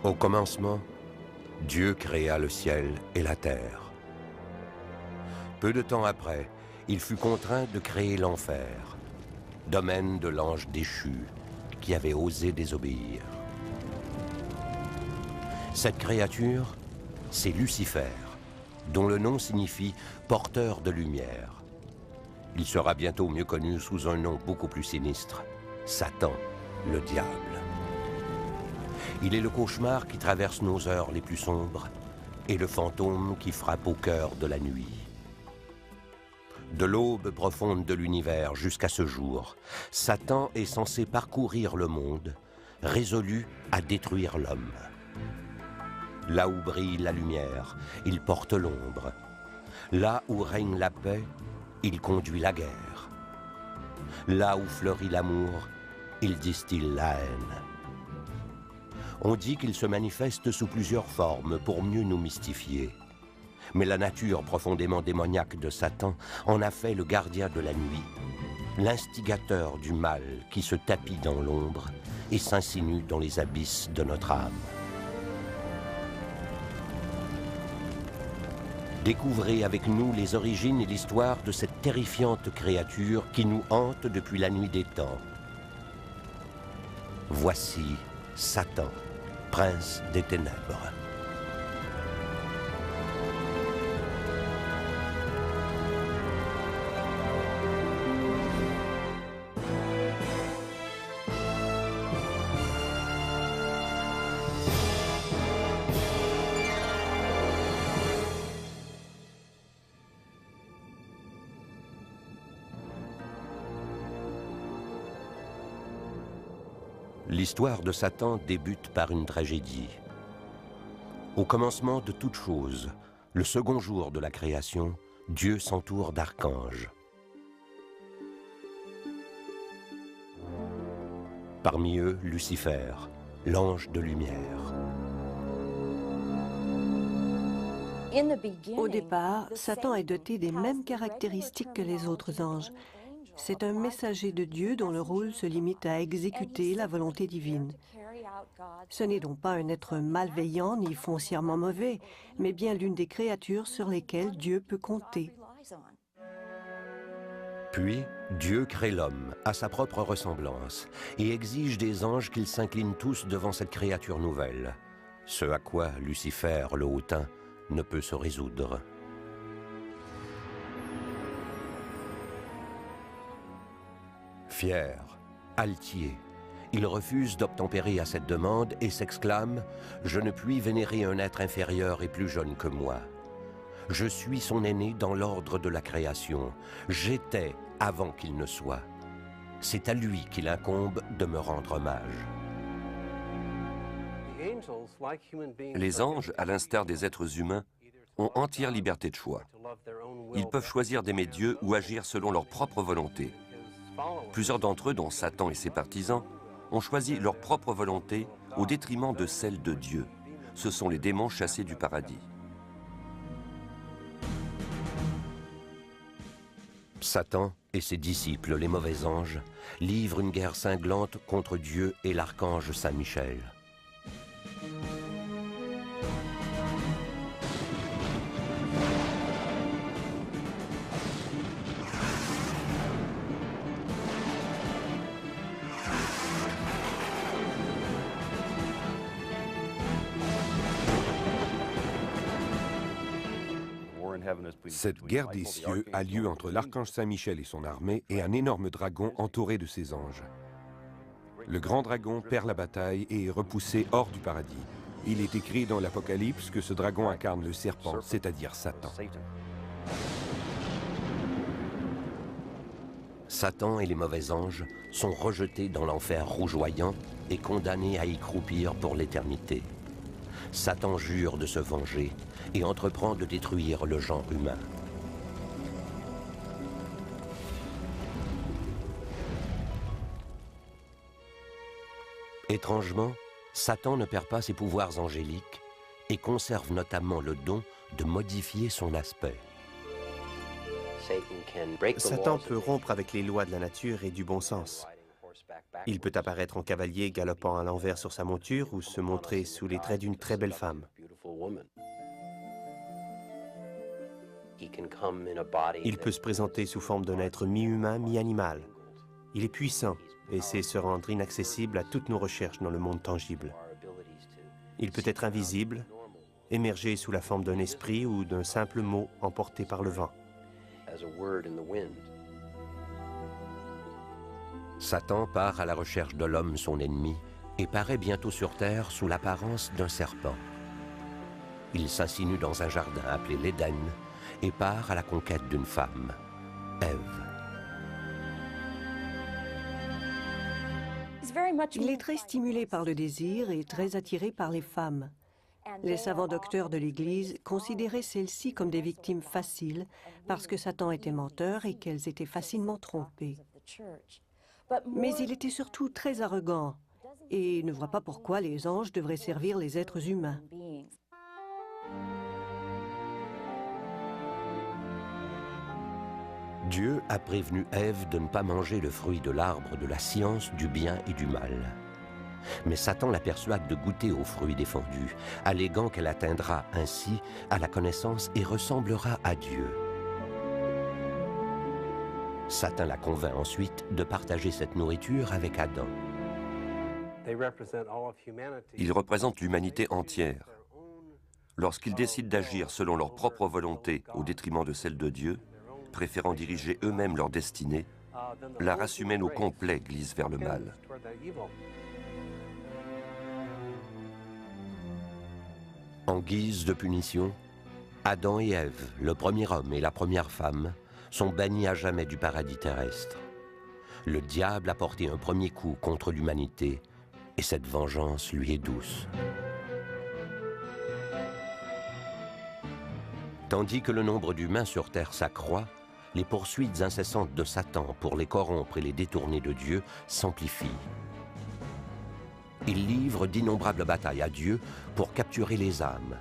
Au commencement, Dieu créa le ciel et la terre. Peu de temps après, il fut contraint de créer l'enfer, domaine de l'ange déchu qui avait osé désobéir. Cette créature, c'est Lucifer, dont le nom signifie « porteur de lumière ». Il sera bientôt mieux connu sous un nom beaucoup plus sinistre, Satan, le diable. Il est le cauchemar qui traverse nos heures les plus sombres et le fantôme qui frappe au cœur de la nuit. De l'aube profonde de l'univers jusqu'à ce jour, Satan est censé parcourir le monde, résolu à détruire l'homme. Là où brille la lumière, il porte l'ombre. Là où règne la paix, il conduit la guerre. Là où fleurit l'amour, il distille la haine. On dit qu'il se manifeste sous plusieurs formes pour mieux nous mystifier. Mais la nature profondément démoniaque de Satan en a fait le gardien de la nuit, l'instigateur du mal qui se tapit dans l'ombre et s'insinue dans les abysses de notre âme. Découvrez avec nous les origines et l'histoire de cette terrifiante créature qui nous hante depuis la nuit des temps. Voici Satan, prince des ténèbres. L'histoire de Satan débute par une tragédie. Au commencement de toute chose, le second jour de la création, Dieu s'entoure d'archanges. Parmi eux, Lucifer, l'ange de lumière. Au départ, Satan est doté des mêmes caractéristiques que les autres anges. C'est un messager de Dieu dont le rôle se limite à exécuter la volonté divine. Ce n'est donc pas un être malveillant ni foncièrement mauvais, mais bien l'une des créatures sur lesquelles Dieu peut compter. Puis, Dieu crée l'homme à sa propre ressemblance et exige des anges qu'ils s'inclinent tous devant cette créature nouvelle, ce à quoi Lucifer, le hautain, ne peut se résoudre. Fier, altier, il refuse d'obtempérer à cette demande et s'exclame « Je ne puis vénérer un être inférieur et plus jeune que moi. Je suis son aîné dans l'ordre de la création. J'étais avant qu'il ne soit. C'est à lui qu'il incombe de me rendre hommage. » Les anges, à l'instar des êtres humains, ont entière liberté de choix. Ils peuvent choisir d'aimer Dieu ou agir selon leur propre volonté. Plusieurs d'entre eux, dont Satan et ses partisans, ont choisi leur propre volonté au détriment de celle de Dieu. Ce sont les démons chassés du paradis. Satan et ses disciples, les mauvais anges, livrent une guerre cinglante contre Dieu et l'archange Saint Michel. Cette guerre des cieux a lieu entre l'archange Saint-Michel et son armée et un énorme dragon entouré de ses anges. Le grand dragon perd la bataille et est repoussé hors du paradis. Il est écrit dans l'Apocalypse que ce dragon incarne le serpent, c'est-à-dire Satan. Satan et les mauvais anges sont rejetés dans l'enfer rougeoyant et condamnés à y croupir pour l'éternité. Satan jure de se venger et entreprend de détruire le genre humain. Étrangement, Satan ne perd pas ses pouvoirs angéliques et conserve notamment le don de modifier son aspect. Satan peut rompre avec les lois de la nature et du bon sens. Il peut apparaître en cavalier galopant à l'envers sur sa monture ou se montrer sous les traits d'une très belle femme. Il peut se présenter sous forme d'un être mi-humain, mi-animal. Il est puissant et sait se rendre inaccessible à toutes nos recherches dans le monde tangible. Il peut être invisible, émerger sous la forme d'un esprit ou d'un simple mot emporté par le vent. Satan part à la recherche de l'homme, son ennemi, et paraît bientôt sur terre sous l'apparence d'un serpent. Il s'insinue dans un jardin appelé l'Éden et part à la conquête d'une femme, Ève. Il est très stimulé par le désir et très attiré par les femmes. Les savants docteurs de l'Église considéraient celles-ci comme des victimes faciles parce que Satan était menteur et qu'elles étaient facilement trompées. Mais il était surtout très arrogant et ne voit pas pourquoi les anges devraient servir les êtres humains. Dieu a prévenu Ève de ne pas manger le fruit de l'arbre de la science du bien et du mal. Mais Satan la persuade de goûter au fruit défendu, alléguant qu'elle atteindra ainsi à la connaissance et ressemblera à Dieu. Satan la convainc ensuite de partager cette nourriture avec Adam. Ils représentent l'humanité entière. Lorsqu'ils décident d'agir selon leur propre volonté au détriment de celle de Dieu, préférant diriger eux-mêmes leur destinée, la race humaine au complet glisse vers le mal. En guise de punition, Adam et Ève, le premier homme et la première femme, sont bannis à jamais du paradis terrestre. Le diable a porté un premier coup contre l'humanité et cette vengeance lui est douce. Tandis que le nombre d'humains sur terre s'accroît, les poursuites incessantes de Satan pour les corrompre et les détourner de Dieu s'amplifient. Il livre d'innombrables batailles à Dieu pour capturer les âmes,